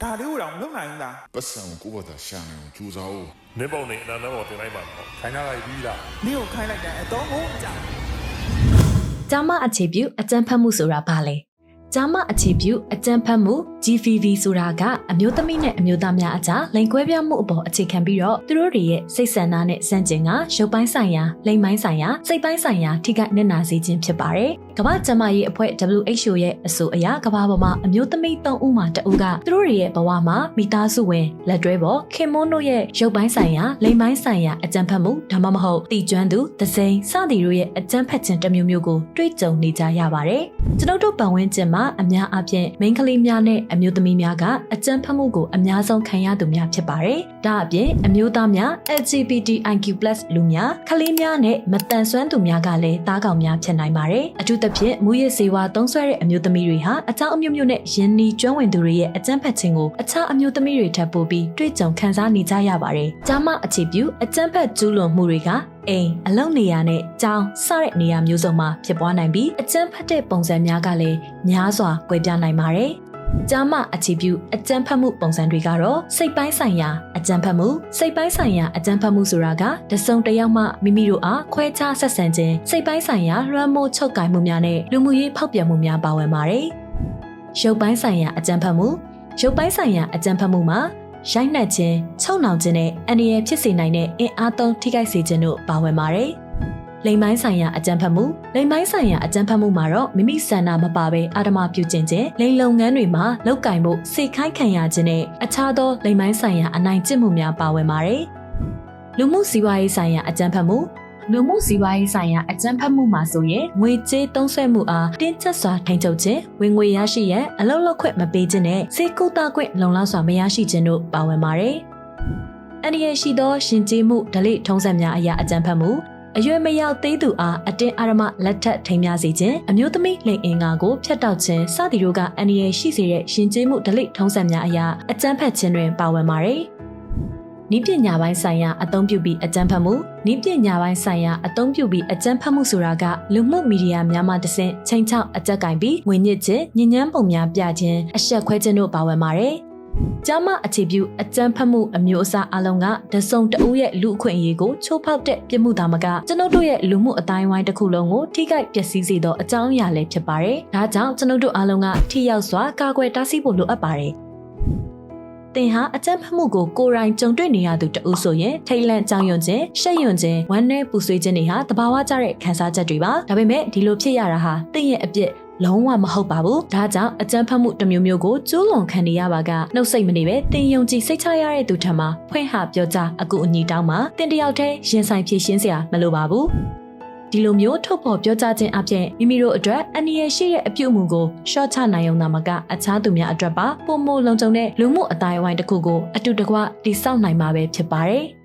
ဒါလေးကိုတော့မလုပ်နိုင်ဘူးလားပတ်စံကိုဘာသာရှာနေကြိုးစားဦး နေပုံနေအနာတော့တင်လိုက်ပါတော့ခိုင်းထားလိုက်ပြီးလား နင့်ကိုခိုင်းလိုက်တဲ့အတော့ကိုကြာဂျာမအခြေပြုအကြံဖတ်မှုဆိုတာဘာလဲဂျာမအခြေပြုအကြံဖတ်မှု GVV ဆိုတာကအမျိုးသမီးနဲ့အမျိုးသားများအကြားလိင်ကွဲပြားမှုအပေါ်အခြေခံပြီးတော့သူတို့တွေရဲ့စိတ်ဆန္ဒနဲ့စံကျင်ကရုပ်ပိုင်းဆိုင်ရာလိင်ပိုင်းဆိုင်ရာစိတ်ပိုင်းဆိုင်ရာထိခိုက်နစ်နာစေခြင်းဖြစ်ပါတယ်ကမ္ဘာ့ကျန်းမာရေးအဖွဲ့ WHO ရဲ့အဆိုအရကမ္ဘာပေါ်မှာအမျိုးသမီး3ဦးမှာ2ဦးကသူတို့တွေရဲ့ဘဝမှာမိသားစုဝင်လက်တွဲပေါ်ခင်မွန်းတို့ရဲ့ရုပ်ပိုင်းဆိုင်ရာလိင်ပိုင်းဆိုင်ရာအကြံဖတ်မှုဒါမှမဟုတ်တည်ကျွမ်းသူသစိမ်းစသည်တို့ရဲ့အကြံဖတ်ခြင်းတစ်မျိုးမျိုးကိုတွေ့ကြုံနေကြရပါတယ်ကျွန်တော်တို့ပတ်ဝန်းကျင်မှာအများအားဖြင့်မိန်းကလေးများနဲ့အမျိုးသမီးများကအကြံဖတ်မှုကိုအများဆုံးခံရသူများဖြစ်ပါတယ်။ဒါအပြင်အမျိုးသားများ LGBTIQ+ လူများကလေးများနဲ့မတန်ဆွမ်းသူများကလည်းသားကောင်များဖြစ်နိုင်ပါတယ်။အထူးသဖြင့်မူရစ်ဆေးဝါးသုံးစွဲတဲ့အမျိုးသမီးတွေဟာအကြောင်းအမျိုးမျိုးနဲ့ယဉ်နီကျွမ်းဝင်သူတွေရဲ့အကြံဖတ်ခြင်းကိုအခြားအမျိုးသမီးတွေထပ်ပိုပြီးတွေ့ကြုံခံစားနေကြရပါတယ်။ဂျာမအခြေပြုအကြံဖတ်ကျူးလွန်မှုတွေကအိမ်အလုံနေရာနဲ့ကြောင်းစတဲ့နေရာမျိုးစုံမှာဖြစ်ပွားနိုင်ပြီးအကြမ်းဖက်တဲ့ပုံစံများကလည်းများစွာကွဲပြားနိုင်ပါတယ်။ဂျာမအခြေပြုအကြမ်းဖက်မှုပုံစံတွေကတော့စိတ်ပိုင်းဆိုင်ရာအကြမ်းဖက်မှုစိတ်ပိုင်းဆိုင်ရာအကြမ်းဖက်မှုဆိုတာကတစုံတစ်ယောက်မှမိမိတို့အားခွဲခြားဆက်ဆံခြင်းစိတ်ပိုင်းဆိုင်ရာလွှမ်းမိုးချုပ်ကိုင်မှုများနဲ့လူမှုရေးဖောက်ပြန်မှုများပါဝင်ပါတယ်။ရုပ်ပိုင်းဆိုင်ရာအကြမ်းဖက်မှုရုပ်ပိုင်းဆိုင်ရာအကြမ်းဖက်မှုမှာရိုက်နှက်ခြင်းချုပ်နှောင်ခြင်းနဲ့အန္တရာယ်ဖြစ်စေနိုင်တဲ့အင်အားသုံးထိခိုက်စေခြင်းတို့ပါဝင်ပါတယ်။လိင်ပိုင်းဆိုင်ရာအကြမ်းဖက်မှုလိင်ပိုင်းဆိုင်ရာအကြမ်းဖက်မှုမှာတော့မိမိဆန္ဒမပါဘဲအာဓမပြုကျင့်ခြင်းလိင်လုပ်ငန်းတွေမှာလောက်ကင်မှုစိတ်ခိုင်းခံရခြင်းနဲ့အခြားသောလိင်ပိုင်းဆိုင်ရာအနိုင်ကျင့်မှုများပါဝင်ပါတယ်။လူမှုစီးပွားရေးဆိုင်ရာအကြမ်းဖက်မှုလူမှုစီးပွားရေးဆိုင်ရာအကြမ်းဖက်မှုမှာဆိုရင်ငွေကြေးသုံးစွဲမှုအားတင်းကျပ်စွာထိန်းချုပ်ခြင်းဝင်ငွေရရှိရန်အလုပ်လုပ်ခွင့်မပေးခြင်းနဲ့စေကုသခွင့်လုံလောက်စွာမရရှိခြင်းတို့ပါဝင်ပါတယ်။အန္တရာယ်ရှိသောရှင်ကျေးမှုဓလေ့ထုံးစံများအရာအကြမ်းဖက်မှုအရွယ်မရောက်သေးသူအားအတင်းအာရမလက်ထပ်ထိမ်းများစေခြင်းအမျိုးသမီးလိင်အင်္ဂါကိုဖျက်တောက်ခြင်းစသည်တို့ကအန္တရာယ်ရှိစေတဲ့ရှင်ကျေးမှုဓလေ့ထုံးစံများအရာအကြမ်းဖက်ခြင်းတွင်ပါဝင်ပါတယ်။နည်းပညာပိုင်းဆိုင်ရာအသုံးပြုပြီးအကြမ်းဖက်မှုနည်းပညာပိုင်းဆိုင်ရာအသုံးပြုပြီးအကြမ်းဖက်မှုဆိုတာကလူမှုမီဒီယာများမှတဆင့်ချိန်ချောက်အကြက်ကင်ပြီးငွေညစ်ခြင်းညဉ့်ညမ်းပုံများပြခြင်းအဆက်ခွဲခြင်းတို့ပါဝင်ပါတယ်။ဂျာမအခြေပြုအကြမ်းဖက်မှုအမျိုးအစားအလုံးကတစုံတဦးရဲ့လူအခွင့်အရေးကိုချိုးဖောက်တဲ့ပြစ်မှုသားမကကျွန်ုပ်တို့ရဲ့လူမှုအတိုင်းဝိုင်းတစ်ခုလုံးကိုထိခိုက်ပျက်စီးစေသောအကြောင်းအရာလည်းဖြစ်ပါတယ်။ဒါကြောင့်ကျွန်ုပ်တို့အားလုံးကထိရောက်စွာကာကွယ်တားဆီးဖို့လိုအပ်ပါတယ်။သင်ဟာအကြမ်းဖက်မှုကိုကိုယ်တိုင်ကြုံတွေ့နေရသူတဦးဆိုရင်ထိတ်လန့်ကြောက်ရွံ့ခြင်းရှက်ရွံ့ခြင်းဝမ်းနည်းပူဆွေးခြင်းတွေဟာတဘာဝကျတဲ့ခံစားချက်တွေပါဒါပေမဲ့ဒီလိုဖြစ်ရတာဟာသင်ရဲ့အပြစ်လုံးဝမဟုတ်ပါဘူးဒါကြောင့်အကြမ်းဖက်မှုတစ်မျိုးမျိုးကိုကျူးလွန်ခံနေရပါကနှုတ်ဆက်မနေပဲသင်ယုံကြည်စိတ်ချရတဲ့သူထံမှာဖွင့်ဟပြောကြားအကူအညီတောင်းမှာသင်တယောက်တည်းရင်ဆိုင်ဖြေရှင်းစရာမလိုပါဘူးဒီလိုမျိုးထုတ်ဖော်ပြောကြားခြင်းအပြင်မိမိတို့အတွက်အန္တရာယ်ရှိတဲ့အပြုအမူကိုရှော့ချနိုင်အောင်သာမကအခြားသူများအတွက်ပါပုံမလုံခြုံတဲ့လူမှုအတိုင်းအဝိုင်းတစ်ခုကိုအတူတကွတည်ဆောက်နိုင်မှာပဲဖြစ်ပါတယ်။